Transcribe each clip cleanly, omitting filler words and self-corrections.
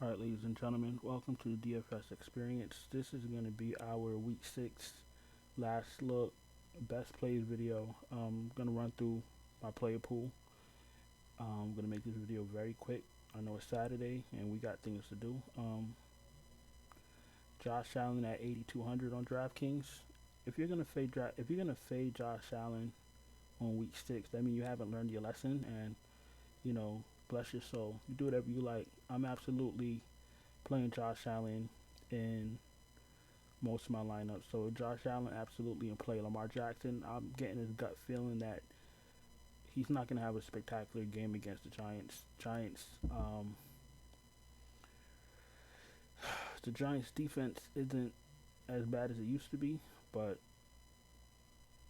Alright, ladies and gentlemen, welcome to the DFS experience. This is going to be our week 6 last look best plays video. I'm going to run through my player pool. I'm going to make this video very quick. I know it's Saturday and we got things to do. Josh Allen at 8,200 on DraftKings. If you're gonna fade Josh Allen on week 6, that means you haven't learned your lesson, and bless your soul. You do whatever you like. I'm absolutely playing Josh Allen in most of my lineups. So Josh Allen absolutely in play. Lamar Jackson, I'm getting his gut feeling that he's not going to have a spectacular game against the the Giants defense isn't as bad as it used to be, but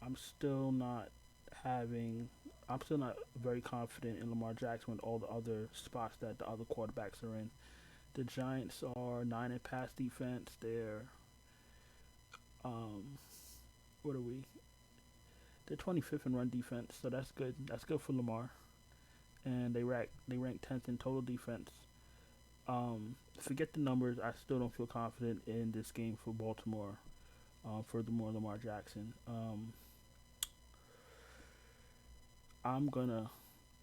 I'm still not very confident in Lamar Jackson with all the other spots that the other quarterbacks are in. The Giants are 9 in pass defense. They're what are we? They're 25th in run defense, so that's good. That's good for Lamar. And they rank 10th in total defense. Forget the numbers. I still don't feel confident in this game for Baltimore. Furthermore, Lamar Jackson. I'm gonna,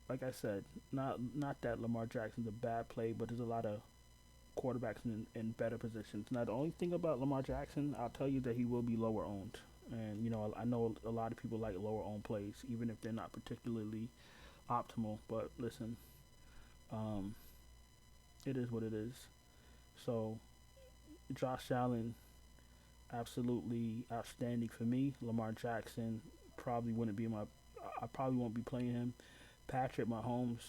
like I said, not that Lamar Jackson's a bad play, but there's a lot of quarterbacks in better positions. Now, the only thing about Lamar Jackson, I'll tell you that he will be lower owned. And, I know a lot of people like lower owned plays, even if they're not particularly optimal. But listen, it is what it is. So, Josh Allen, absolutely outstanding for me. Lamar Jackson probably wouldn't be I probably won't be playing him. Patrick Mahomes,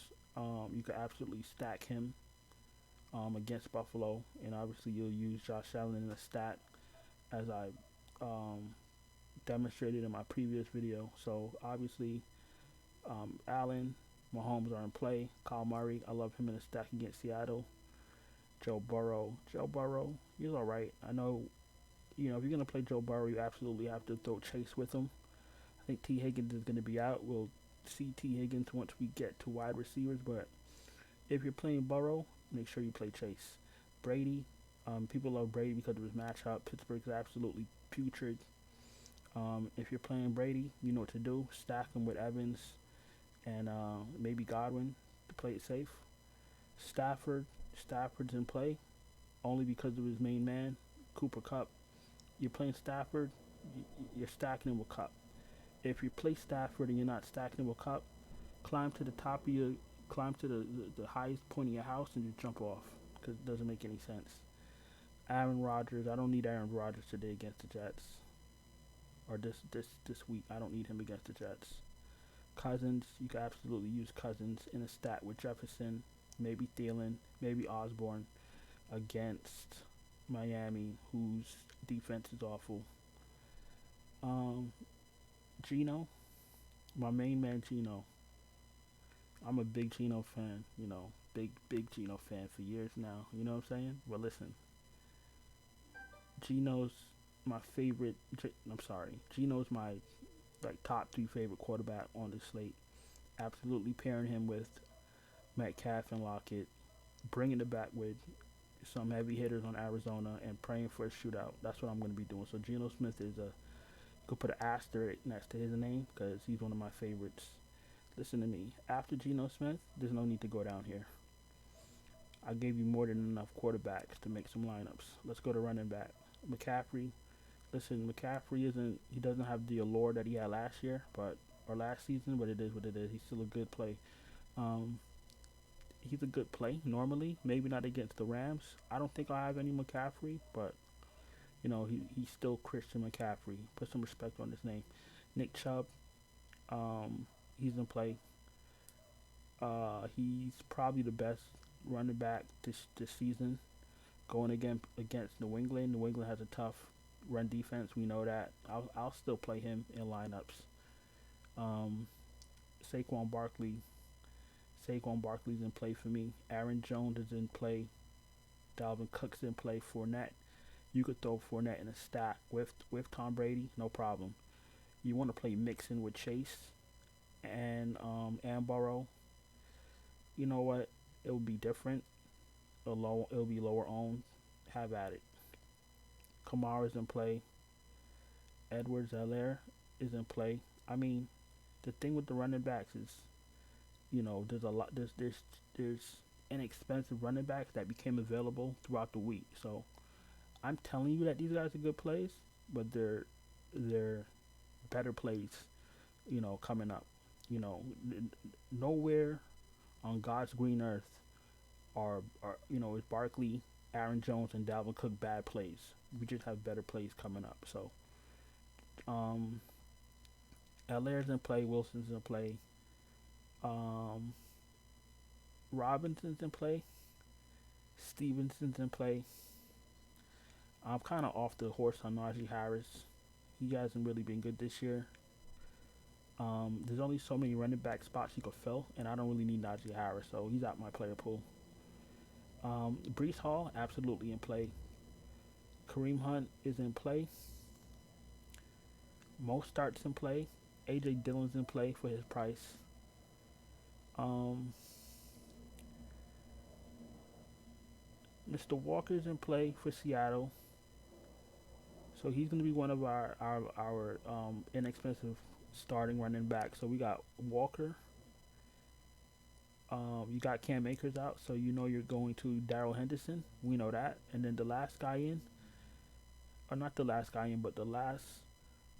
you could absolutely stack him against Buffalo, and obviously you'll use Josh Allen in a stat as I demonstrated in my previous video. So obviously Allen, Mahomes are in play. Kyle Murray, I love him in a stack against Seattle. Joe Burrow, he's all right. I know, if you're gonna play Joe Burrow, you absolutely have to throw Chase with him. I think T. Higgins is going to be out. We'll see T. Higgins once we get to wide receivers. But if you're playing Burrow, make sure you play Chase. Brady, people love Brady because of his matchup. Pittsburgh's absolutely putrid. If you're playing Brady, you know what to do. Stack him with Evans and maybe Godwin to play it safe. Stafford's in play only because of his main man, Cooper Kupp. You're playing Stafford, you're stacking him with Kupp. If you play Stafford and you're not stacking him with Kupp, climb to the highest point of your house and just jump off, because it doesn't make any sense. Aaron Rodgers, I don't need Aaron Rodgers today against the Jets, or this week. I don't need him against the Jets. Cousins, you can absolutely use Cousins in a stat with Jefferson, maybe Thielen, maybe Osborne against Miami, whose defense is awful. Geno, my main man Geno. I'm a big Geno fan, big Geno fan for years now. You know what I'm saying? Well, listen, Geno's my favorite. Geno's my top 3 favorite quarterback on the slate. Absolutely pairing him with Metcalf and Lockett, bringing it back with some heavy hitters on Arizona, and praying for a shootout. That's what I'm going to be doing. So Geno Smith is could put an asterisk next to his name because he's one of my favorites. Listen to me. After Geno Smith, there's no need to go down here. I gave you more than enough quarterbacks to make some lineups. Let's go to running back. McCaffrey. Listen, he doesn't have the allure that he had last season, but it is what it is. He's still a good play. He's a good play normally. Maybe not against the Rams. I don't think I'll have any McCaffrey, but he's still Christian McCaffrey. Put some respect on his name. Nick Chubb, he's in play. He's probably the best running back this season. Going against New England. New England has a tough run defense. We know that. I'll still play him in lineups. Saquon Barkley's in play for me. Aaron Jones is in play. Dalvin Cook's in play. Fournette. You could throw Fournette in a stack with Tom Brady, no problem. You want to play Mixon with Chase and Burrow. You know what? It would be different. It'll be lower owned. Have at it. Kamara's in play. Edwards Alaire is in play. I mean, the thing with the running backs is, there's a lot. There's inexpensive running backs that became available throughout the week. So I'm telling you that these guys are good plays, but they're better plays, coming up. Nowhere on God's green earth is Barkley, Aaron Jones, and Dalvin Cook bad plays. We just have better plays coming up. So, um, Allaire's in play, Wilson's in play, um, Robinson's in play, Stevenson's in play. I'm kind of off the horse on Najee Harris. He hasn't really been good this year. There's only so many running back spots he could fill, and I don't really need Najee Harris, so he's out my player pool. Brees Hall, absolutely in play. Kareem Hunt is in play. Starts in play. AJ Dillon's in play for his price. Mr. Walker's in play for Seattle. So he's going to be one of our inexpensive starting running backs. So we got Walker. You got Cam Akers out, so you're going to Darrell Henderson. We know that. And then the last guy in, or not the last guy in, but the last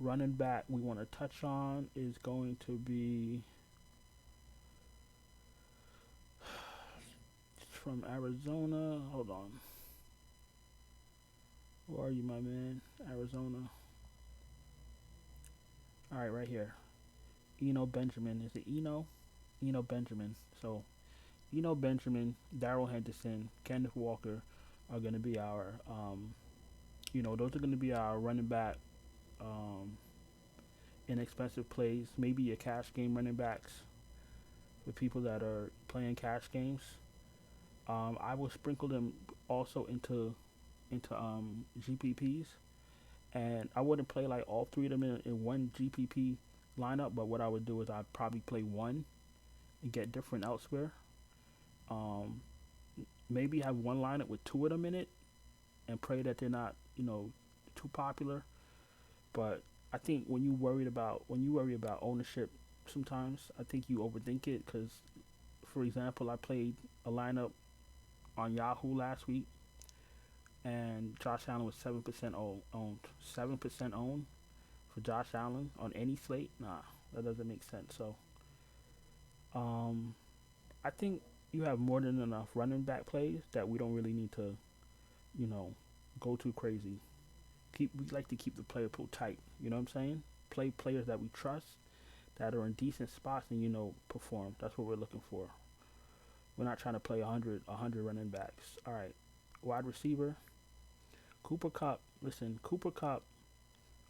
running back we want to touch on is going to be from Arizona. Hold on. Where are you, my man? Arizona. All right, right here. Eno Benjamin. Is it Eno? Eno Benjamin. So, Eno Benjamin, Darrell Henderson, Kenneth Walker are going to be our, those are going to be our running back, inexpensive plays. Maybe your cash game running backs for people that are playing cash games. I will sprinkle them also into GPPs, and I wouldn't play like all three of them in one GPP lineup. But what I would do is I'd probably play one and get different elsewhere. Maybe have one lineup with two of them in it, and pray that they're not too popular. But I think when you worry about ownership, sometimes I think you overthink it. Because, for example, I played a lineup on Yahoo last week, and Josh Allen was 7% owned. 7% owned for Josh Allen on any slate? Nah, that doesn't make sense. So, I think you have more than enough running back plays that we don't really need to, go too crazy. We like to keep the player pool tight. You know what I'm saying? Play players that we trust, that are in decent spots, and perform. That's what we're looking for. We're not trying to play 100 running backs. All right, wide receiver. Cooper Kupp. Listen, Cooper Kupp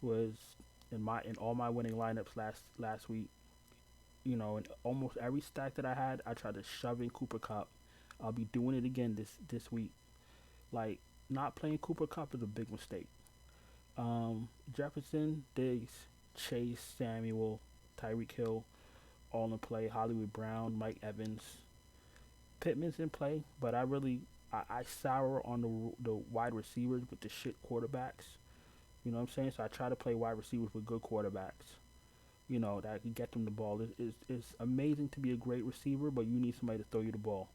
was in all my winning lineups last week. In almost every stack that I had, I tried to shove in Cooper Kupp. I'll be doing it again this week. Like, not playing Cooper Kupp is a big mistake. Jefferson, Diggs, Chase, Samuel, Tyreek Hill, all in play. Hollywood Brown, Mike Evans, Pittman's in play, but I sour on the wide receivers with the shit quarterbacks. You know what I'm saying? So I try to play wide receivers with good quarterbacks. That can get them the ball. It's amazing to be a great receiver, but you need somebody to throw you the ball.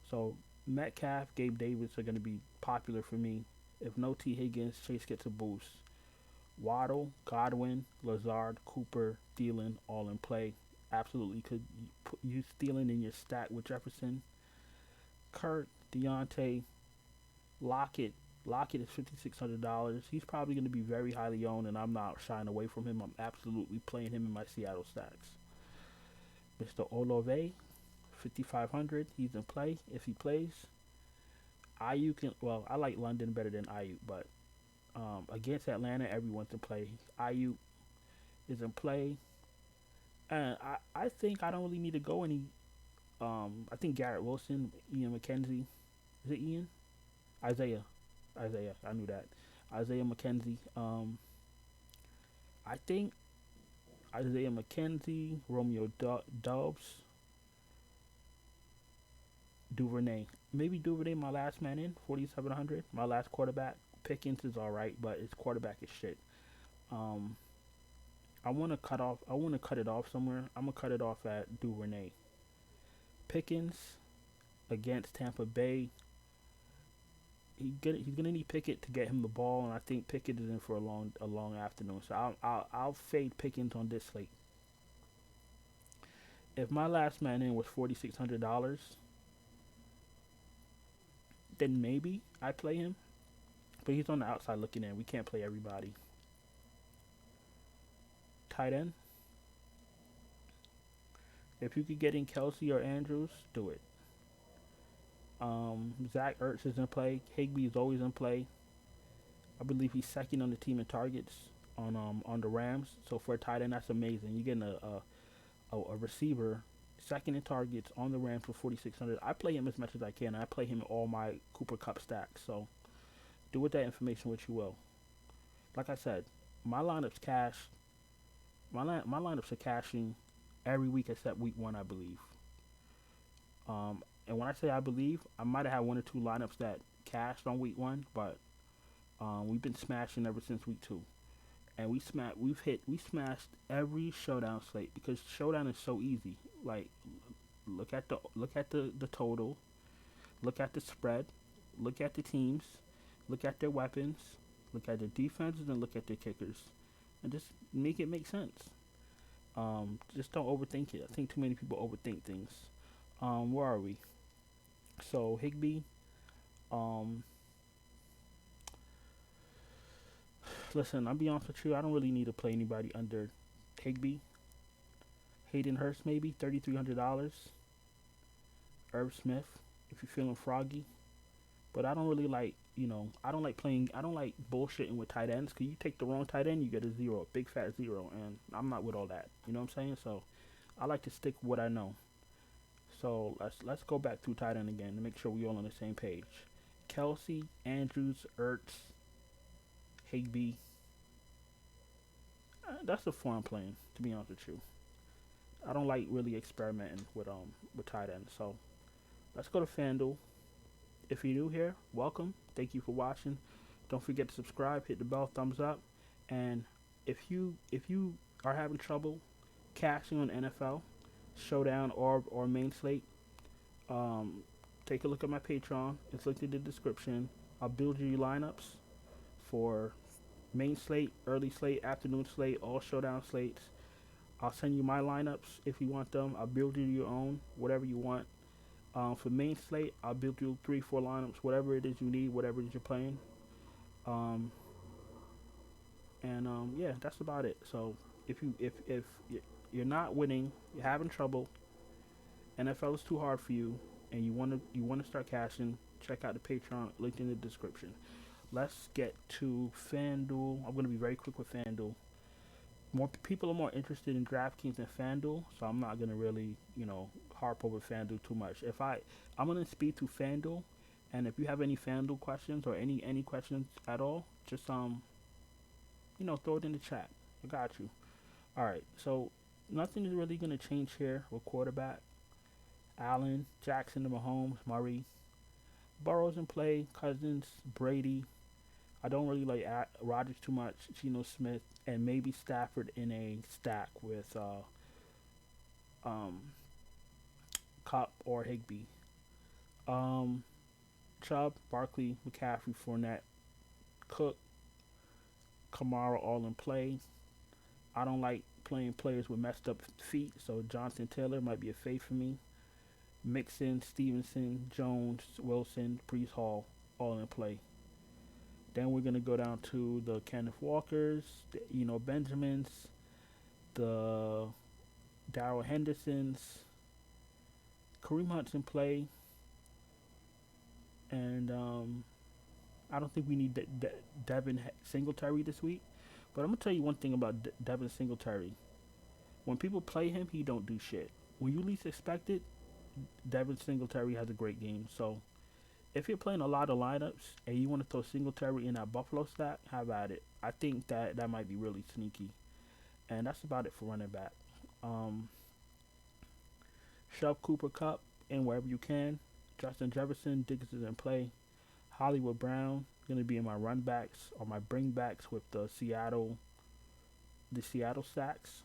So Metcalf, Gabe Davis are going to be popular for me. If no T. Higgins, Chase gets a boost. Waddle, Godwin, Lazard, Cooper, Thielen, all in play. Absolutely could use Thielen in your stack with Jefferson. Kurt, Deontay, Lockett. Lockett is $5,600. He's probably going to be very highly owned, and I'm not shying away from him. I'm absolutely playing him in my Seattle stacks. Mr. Olave, $5,500. He's in play if he plays. Ayuk, I like London better than Ayuk, but against Atlanta, everyone's in play. Ayuk is in play, and I think I don't really need to go any. I think Garrett Wilson, Ian McKenzie. Is it Ian? Isaiah. I knew that. Isaiah McKenzie. I think Isaiah McKenzie, Romeo Dobbs, Duvernay. Maybe Duvernay, my last man in, 4,700. My last quarterback. Pickens is alright, but his quarterback is shit. Um, I want to cut off. I want to cut it off somewhere. I'm gonna cut it off at Duvernay. Pickens against Tampa Bay. He's gonna need Pickett to get him the ball, and I think Pickett is in for a long afternoon. So I'll fade Pickens on this slate. If my last man in was $4,600, then maybe I play him. But he's on the outside looking in. We can't play everybody. Tight end. If you could get in Kelsey or Andrews, do it. Zach Ertz is in play. Higbee is always in play. I believe he's second on the team in targets on the Rams. So for a tight end, that's amazing. You're getting a receiver second in targets on the Rams for 4,600. I play him as much as I can. I play him in all my Cooper Cup stacks. So do with that information what you will. Like I said, my lineups cash. My lineups are cashing every week except week 1, I believe. And when I say I believe, I might have had 1 or 2 lineups that cashed on week 1, but we've been smashing ever since week 2. And we smashed every showdown slate because showdown is so easy. Like look at the total, look at the spread, look at the teams, look at their weapons, look at their defenses, and look at their kickers, and just make it make sense. Just don't overthink it. I think too many people overthink things. Where are we? So Higbee. Listen, I'll be honest with you. I don't really need to play anybody under Higbee. Hayden Hurst maybe $3,300. Irv Smith if you're feeling froggy. But I don't really like, I don't like bullshitting with tight ends because you take the wrong tight end, you get a 0, a big fat 0, and I'm not with all that. You know what I'm saying? So I like to stick with what I know. So let's go back through tight end again to make sure we're all on the same page. Kelsey, Andrews, Ertz, Higbee. That's the fun I'm playing, to be honest with you. I don't like really experimenting with tight ends. So let's go to FanDuel. If you're new here, welcome. Thank you for watching. Don't forget to subscribe, hit the bell, thumbs up, and if you are having trouble cashing on NFL showdown or main slate, take a look at my Patreon. It's linked in the description. I'll build you your lineups for main slate, early slate, afternoon slate, all showdown slates. I'll send you my lineups if you want them. I'll build you your own, whatever you want. For main slate, I'll build you 3-4 lineups, whatever it is you need, whatever it is you're playing. Yeah, that's about it. So if you're not winning, you're having trouble, NFL is too hard for you, and you want to start cashing, check out the Patreon linked in the description. Let's get to FanDuel. I'm going to be very quick with FanDuel. More people are more interested in DraftKings than FanDuel, so I'm not going to really, harp over FanDuel too much. I'm going to speed through FanDuel, and if you have any FanDuel questions or any questions at all, just throw it in the chat. I got you. All right, so nothing is really going to change here with quarterback. Allen, Jackson, Mahomes, Murray, Burrows in play, Cousins, Brady. I don't really like Rodgers too much, Geno Smith, and maybe Stafford in a stack with Cup or Higbee. Chubb, Barkley, McCaffrey, Fournette, Cook, Kamara all in play. I don't like playing players with messed up feet, so Jonathan Taylor might be a fade for me. Mixon, Stevenson, Jones, Wilson, Breece Hall, all in play. Then we're going to go down to the Kenneth Walkers, the Benjamins, the Darrell Hendersons, Kareem Hunt's in play, and I don't think we need Devin Singletary this week. But I'm going to tell you one thing about Devin Singletary. When people play him, he don't do shit. When you least expect it, Devin Singletary has a great game. So if you're playing a lot of lineups and you want to throw Singletary in that Buffalo stack, have at it. I think that might be really sneaky. And that's about it for running back. Shove Cooper Cup in wherever you can. Justin Jefferson, Diggs is in play. Hollywood Brown going to be in my run backs or my bring backs with the Seattle stacks.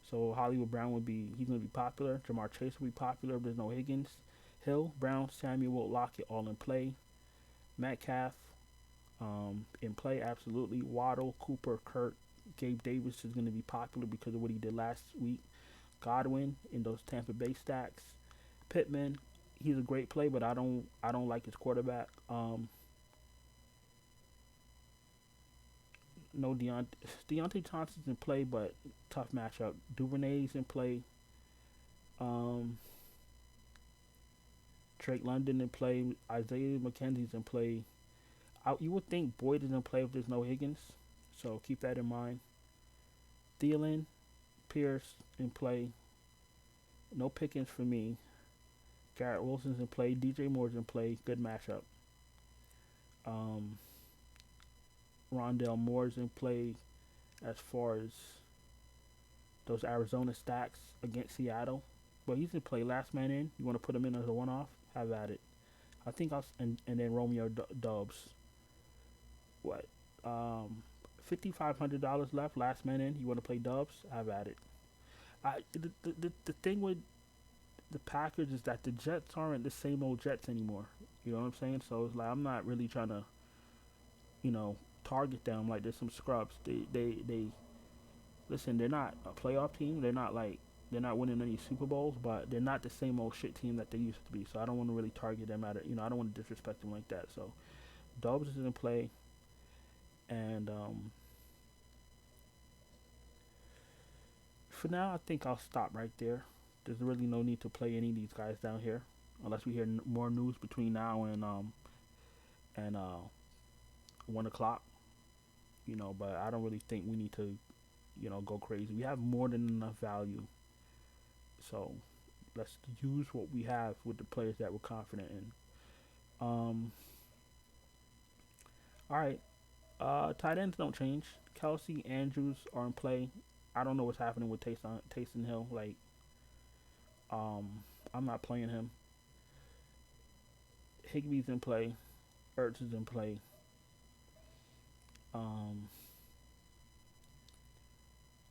So Hollywood Brown he's going to be popular. Jamar Chase will be popular if there's no Higgins. Hill, Brown, Samuel, Lockett all in play. Metcalf in play, absolutely. Waddle, Cooper, Kirk, Gabe Davis is going to be popular because of what he did last week. Godwin in those Tampa Bay stacks. Pittman, he's a great play, but I don't like his quarterback. No Deontay Johnson's in play, but tough matchup. Duvernay's in play. Drake London in play. Isaiah McKenzie's in play. You would think Boyd is in play if there's no Higgins, so keep that in mind. Thielen, Pierce in play. No Pickens for me. Garrett Wilson's in play. DJ Moore's in play. Good matchup. Rondell Moore's in play as far as those Arizona stacks against Seattle. But he's in play. Last man in. You want to put him in as a one-off? Have at it. I think and then Romeo Dubs. What? $5,500 left. Last man in. You want to play Dubs? Have at it. The thing with the Packers is that the Jets aren't the same old Jets anymore. You know what I'm saying? So it's like I'm not really trying to, target them like there's some scrubs. They listen. They're not a playoff team. They're not winning any Super Bowls, but they're not the same old shit team that they used to be. So I don't want to really target them at it. I don't want to disrespect them like that. So Dubs is in play, and for now I think I'll stop right there. There's really no need to play any of these guys down here unless we hear more news between now and 1 o'clock. But I don't really think we need to, go crazy. We have more than enough value. So let's use what we have with the players that we're confident in. All right. Tight ends don't change. Kelsey, Andrews are in play. I don't know what's happening with Taysom Hill. I'm not playing him. Higbee's in play. Ertz is in play.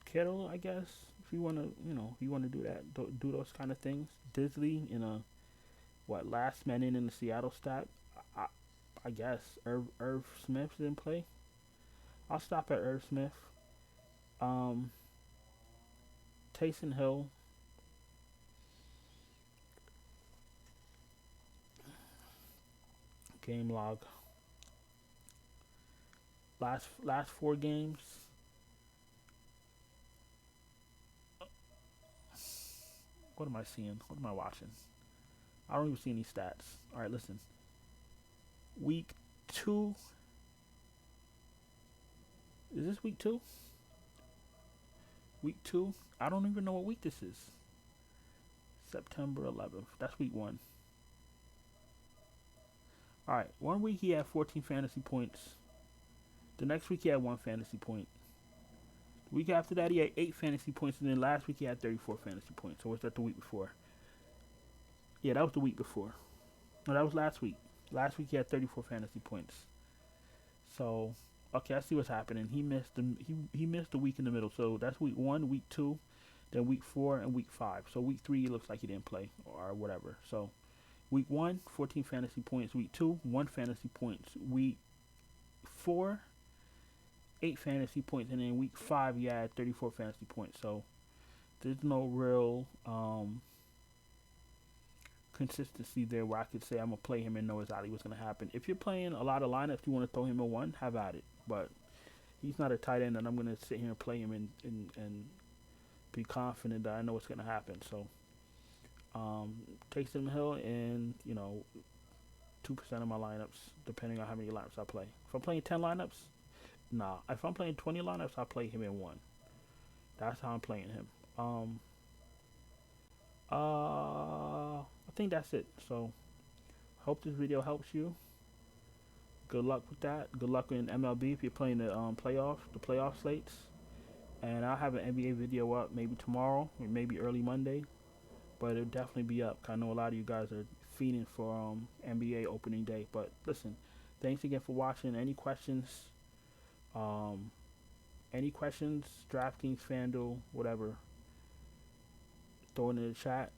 Kittle, I guess, if you want to do that, do those kind of things. Disley in a last man in the Seattle stack. I guess Irv Smith's in play. I'll stop at Irv Smith. Taysom Hill. Game log. Last 4 games. What am I seeing? What am I watching? I don't even see any stats. All right, listen. Week 2. Is this week 2? Week 2? I don't even know what week this is. September 11th. That's week 1. All right. 1 week he had 14 fantasy points. The next week he had 1 fantasy point. The week after that he had 8 fantasy points, and then last week he had 34 fantasy points. So was that the week before? Yeah, that was the week before. No, that was last week. Last week he had 34 fantasy points. So, okay, I see what's happening. He missed the week in the middle. So that's week 1, week 2, then week 4, and week 5. So week 3 looks like he didn't play or whatever. So week 1, 14 fantasy points. Week 2, 1 fantasy points. Week 4, 8 fantasy points, and then week 5 he had 34 fantasy points. So there's no real consistency there where I could say I'm gonna play him and know exactly what's gonna happen. If you're playing a lot of lineups, you want to throw him in one, have at it. But he's not a tight end, and I'm gonna sit here and play him and be confident that I know what's gonna happen. So Taysom Hill and 2% of my lineups, depending on how many lineups I play. If I'm playing 10 lineups. Nah, if I'm playing 20 lineups, I play him in 1. That's how I'm playing him. I think that's it. So, hope this video helps you. Good luck with that. Good luck in MLB if you're playing the playoff slates. And I'll have an NBA video up maybe tomorrow or maybe early Monday. But it'll definitely be up. I know a lot of you guys are fiending for NBA opening day. But listen, thanks again for watching. Any questions? Um, any questions? DraftKings, FanDuel, whatever. Throw it in the chat.